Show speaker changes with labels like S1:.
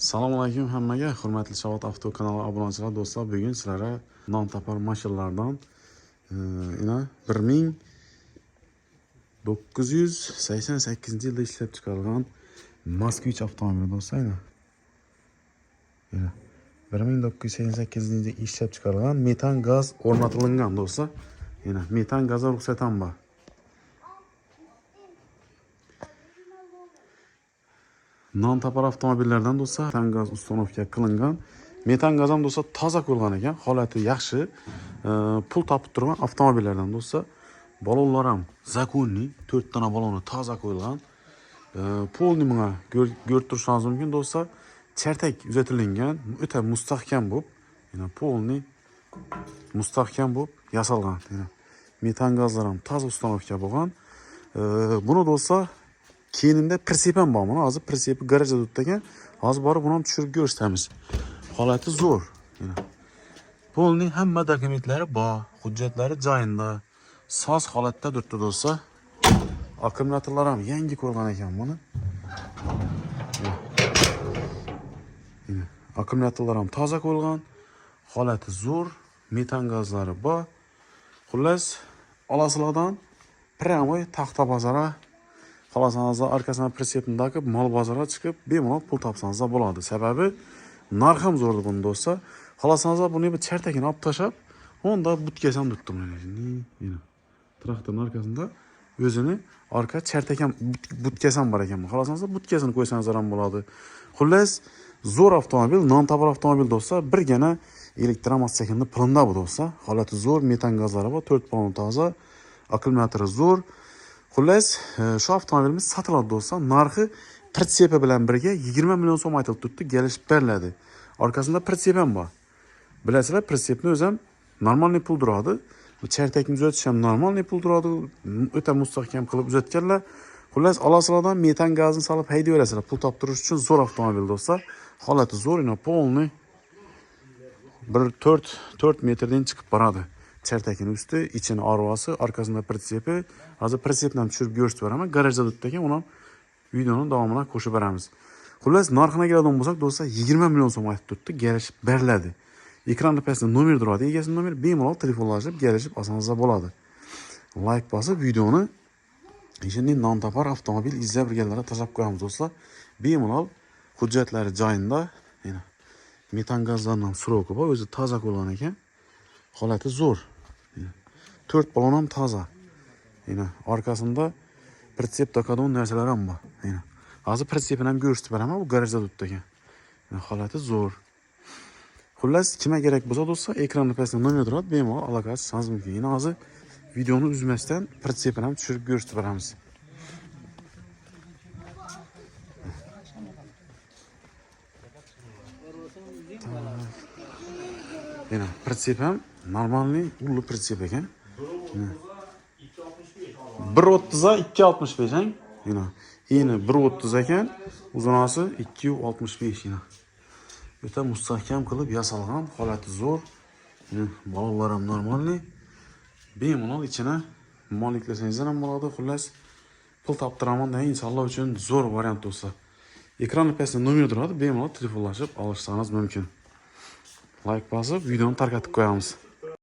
S1: Assalomu alaykum hammaga, hurmatli Shavot Avto kanali obunachilar, do'stlar. Bugun sizlarga non topar mashinalardan 1988-yilda ishlab chiqarilgan Moskvich avtomobili do'stlar. 1988-yilda ishlab chiqarilgan metan gaz o'rnatilgan do'stlar. Metan gazi ruxsat ham bor. Non topar avtomobillardan do'stlar metan gaz ustanovka qilingan. Metan gaz ham do'stlar toza qo'yilgan ekan, holati yaxshi. Pul topib turgan avtomobillardan do'stlar. Balonlar ham zakonniy, 4 dona baloni toza qo'yilgan. Polni bunga ko'rib turishingiz mumkin do'stlar. Chartak uzatilgan, o'ta mustahkam bo'lib, polni mustahkam bo'lib yasalgan. Metan gazlar ham toza ustanovka bo'lgan. Buni do'stlar keyinda prinsip ham bor. Mana hozir prinsipi garajda turibdi. Hozir borib buni ham tushirib ko'rsatamiz. Holati zo'r. Polning hamma dokumentlari bor, hujjatlari joyida. Soz holatda turibdi do'stlar. Akkumulyatorlar ham yangi qo'yilgan ekan buni. Akkumulyatorlar ham toza qo'yilgan. Holati zo'r, metan gazlari bor. Xullas, olasizlardan pryamoy taxta bozora xohlasangiz arkasidan pritsepni taqib, mol bozorga chiqib, bemalol pul topsangiz bo'ladi. Sababi narx ham zo'r buni do'stlar. Xohlasangiz buni bir chartakini olib tashlab, onda butkasi ham tutdim mana. Traktorning arkasida o'zini orqa chartak ham butkasi ham bor ekan. Xohlasangiz butkasini qo'ysangiz ham bo'ladi. Xullas, zo'r avtomobil, non topar avtomobil do'stlar. Birgina elektromototsiklni pulunda bu do'stlar. Holati zo'r, metan gazlari bor, 4 balon toza, akkumulyatori zo'r. Xullas, shu avtomobilimiz sotiladi do'stlar. Narxi pritsepi bilan birga 20 million so'm aytilib turibdi, kelishib beriladi. Orqasida pritsep ham bor. Bilasizlar, pritsepni o'zi ham normalniy pul turadi. Bu chartakni uzatish ham normalniy pul turadi. O'ta mustahkam qilib uzatganlar. Xullas, olasizlardan metan gazni solib haydayverasizlar. Pul toptirish uchun zo'r avtomobil do'stlar. Holati zo'r, polni 4 metrdan chiqib boradi. Chartakining usti, ichini arvasi, orqasida pritsepi. Hozir pritsepni ham tushirib ko'rsatib beraman. Garajda turibdi ekan, uni ham videoning davomida qo'shib beramiz. Xullas, narxini keladigan bo'lsak, do'stlar 20 million so'm aytib turibdi, kelishib beriladi. Ekranda pastda nomer turadi, egasining nomeri, bemalol telefonlashib, kelishib olsangiz bo'ladi. Like bosib videoni ishning non topar avtomobil izlab birgalarga tashlab qo'yamiz do'stlar. Bemalol hujjatlari joyida. Metan gazlardan suroqi bor, o'zi toza qo'yilgan ekan. Holati zo'r. 4 balon ham toza. Orqasida pritsep taqadigan narsalar ham bor. Hozir pritsepini ham ko'rsatib beraman, u garajda turibdi ekan. Holati zo'r. Xullas, kimga kerak bo'lsa do'stlar, ekranda pastda nomer turadi, bemalol aloqa qilsangiz mumkin. Hozir videoni uzmasdan pritsepini ham tushirib ko'rsatib beramiz. Pritsep ham normalniy ulli pritsep ekan. 1.30 2.65 hang. Eni 1.30 ekan, uzunasi 2.65 O'ta mustahkam qilib yasalgan, holati zo'r. Balonlar ham normalniy. Bemalol ichini moliklasangiz ham bo'ladi. Xullas, pul toptiraman degan insonlar uchun zo'r variant do'stlar. Ekranda pastda nomer turadi, bemalol telefonlashib olishsangiz mumkin. Like bosib, videoni tarqatib qo'yamiz.